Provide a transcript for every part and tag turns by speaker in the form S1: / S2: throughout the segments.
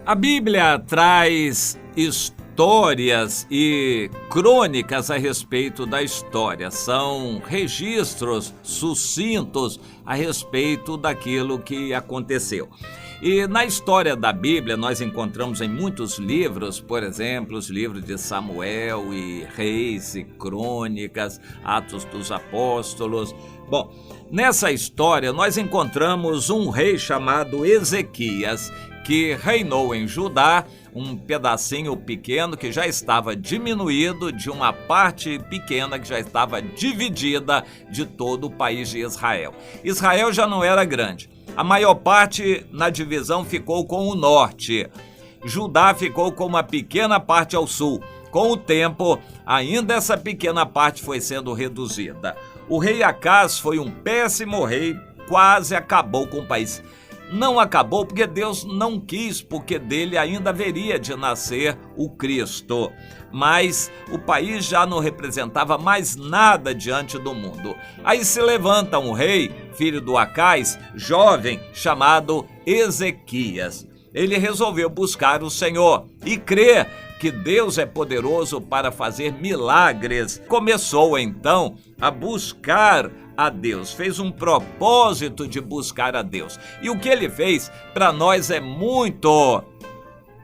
S1: A Bíblia traz histórias e crônicas a respeito da história. São registros sucintos a respeito daquilo que aconteceu. E na história da Bíblia nós encontramos em muitos livros, por exemplo, os livros de Samuel e Reis e Crônicas, Atos dos Apóstolos. Bom, nessa história nós encontramos um rei chamado Ezequias, que reinou em Judá, um pedacinho pequeno que já estava diminuído de uma parte pequena que já estava dividida de todo o país de Israel. Israel já não era grande. A maior parte na divisão ficou com o norte. Judá ficou com uma pequena parte ao sul. Com o tempo, ainda essa pequena parte foi sendo reduzida. O rei Acaz foi um péssimo rei, quase acabou com o país. Não acabou porque Deus não quis, porque dele ainda haveria de nascer o Cristo. Mas o país já não representava mais nada diante do mundo. Aí se levanta um rei, filho do Acaz, jovem, chamado Ezequias. Ele resolveu buscar o Senhor e crer que Deus é poderoso para fazer milagres. Começou então a buscar a Deus, fez um propósito de buscar a Deus. E o que ele fez para nós é muito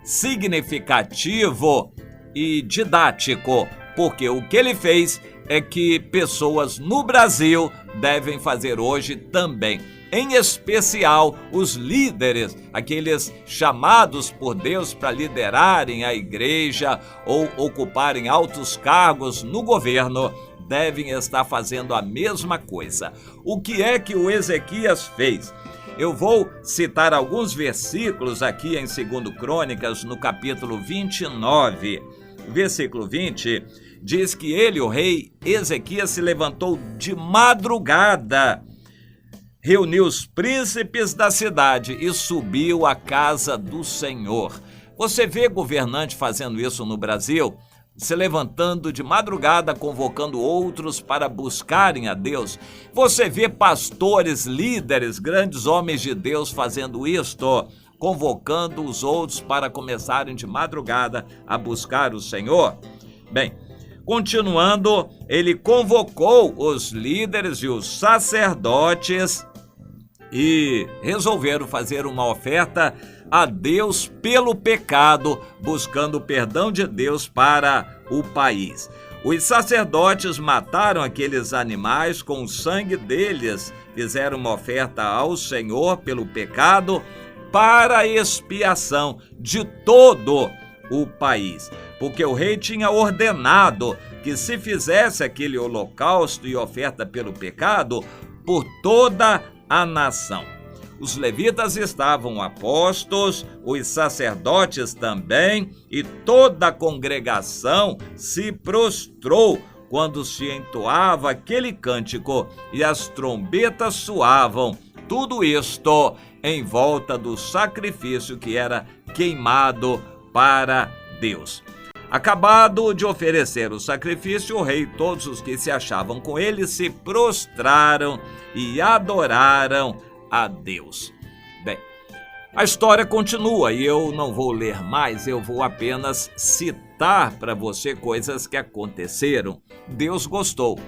S1: significativo e didático, porque o que ele fez é que pessoas no Brasil devem fazer hoje também. Em especial os líderes, aqueles chamados por Deus para liderarem a igreja ou ocuparem altos cargos no governo, devem estar fazendo a mesma coisa. O que é que o Ezequias fez? Eu vou citar alguns versículos aqui em 2 Crônicas, no capítulo 29. Versículo 20 diz que ele, o rei Ezequias, se levantou de madrugada, reuniu os príncipes da cidade e subiu à casa do Senhor. Você vê governante fazendo isso no Brasil? Se levantando de madrugada, convocando outros para buscarem a Deus. Você vê pastores, líderes, grandes homens de Deus fazendo isto, convocando os outros para começarem de madrugada a buscar o Senhor. Bem, continuando, ele convocou os líderes e os sacerdotes e resolveram fazer uma oferta a Deus pelo pecado, buscando o perdão de Deus para o país. Os sacerdotes mataram aqueles animais com o sangue deles, fizeram uma oferta ao Senhor pelo pecado para a expiação de todo o país, porque o rei tinha ordenado que se fizesse aquele holocausto e oferta pelo pecado por toda a nação. Os levitas estavam apostos, os sacerdotes também, e toda a congregação se prostrou quando se entoava aquele cântico e as trombetas soavam. Tudo isto em volta do sacrifício que era queimado para Deus. Acabado de oferecer o sacrifício, o rei e todos os que se achavam com ele se prostraram e adoraram a Deus. Bem, a história continua e eu não vou ler mais, eu vou apenas citar para você coisas que aconteceram. Deus gostou.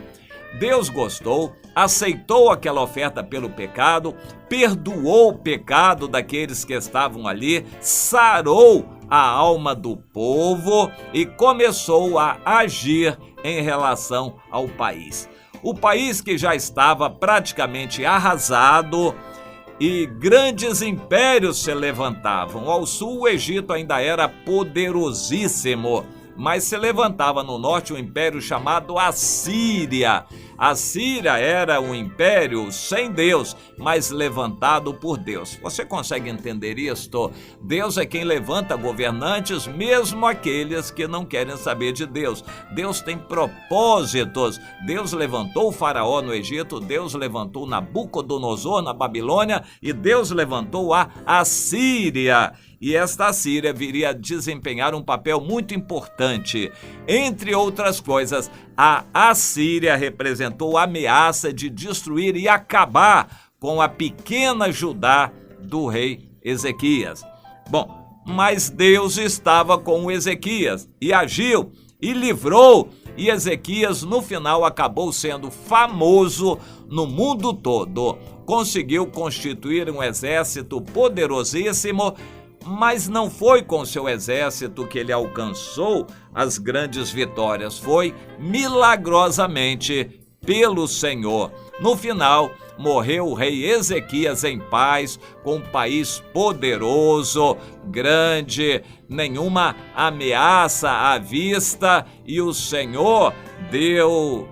S1: Deus gostou, aceitou aquela oferta pelo pecado, perdoou o pecado daqueles que estavam ali, sarou a alma do povo e começou a agir em relação ao país. O país que já estava praticamente arrasado e grandes impérios se levantavam. Ao sul, o Egito ainda era poderosíssimo, mas se levantava no norte um império chamado Assíria. A Síria era um império sem Deus, mas levantado por Deus. Você consegue entender isto? Deus é quem levanta governantes, mesmo aqueles que não querem saber de Deus. Deus tem propósitos. Deus levantou o faraó no Egito, Deus levantou Nabucodonosor na Babilônia e Deus levantou a Assíria. E esta Assíria viria a desempenhar um papel muito importante. Entre outras coisas, a Assíria representou a ameaça de destruir e acabar com a pequena Judá do rei Ezequias. Bom, mas Deus estava com Ezequias e agiu e livrou. E Ezequias, no final, acabou sendo famoso no mundo todo. Conseguiu constituir um exército poderosíssimo, mas não foi com seu exército que ele alcançou as grandes vitórias. Foi milagrosamente pelo Senhor. No final, morreu o rei Ezequias em paz, com um país poderoso, grande, nenhuma ameaça à vista, e o Senhor deu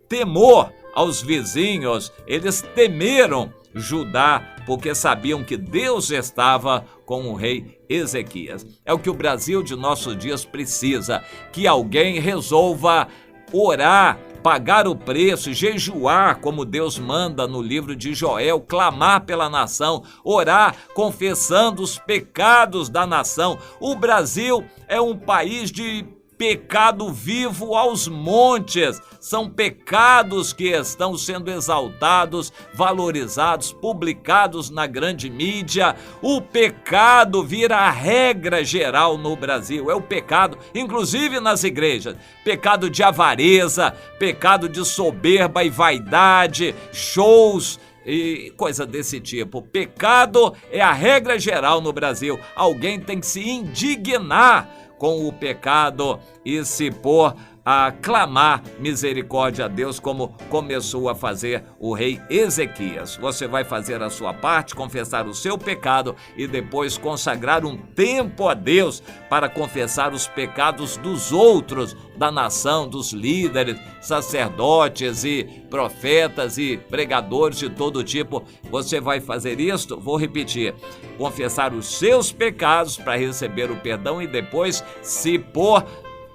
S1: temor aos vizinhos. Eles temeram Judá, porque sabiam que Deus estava com o rei Ezequias. É o que o Brasil de nossos dias precisa, que alguém resolva orar, pagar o preço, jejuar, como Deus manda no livro de Joel, clamar pela nação, orar, confessando os pecados da nação. O Brasil é um país de pecado vivo aos montes. São pecados que estão sendo exaltados, valorizados, publicados na grande mídia. O pecado vira a regra geral no Brasil. É o pecado, inclusive nas igrejas. Pecado de avareza, pecado de soberba e vaidade, shows e coisa desse tipo. Pecado é a regra geral no Brasil. Alguém tem que se indignar com o pecado e se pôr a clamar misericórdia a Deus, como começou a fazer o rei Ezequias. Você vai fazer a sua parte, confessar o seu pecado e depois consagrar um tempo a Deus para confessar os pecados dos outros, da nação, dos líderes, sacerdotes e profetas e pregadores de todo tipo. Você vai fazer isto? Vou repetir: confessar os seus pecados para receber o perdão e depois se pôr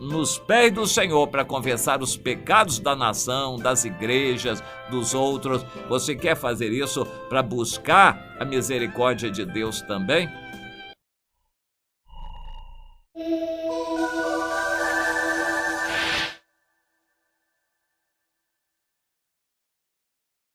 S1: nos pés do Senhor para confessar os pecados da nação, das igrejas, dos outros. Você quer fazer isso para buscar a misericórdia de Deus também?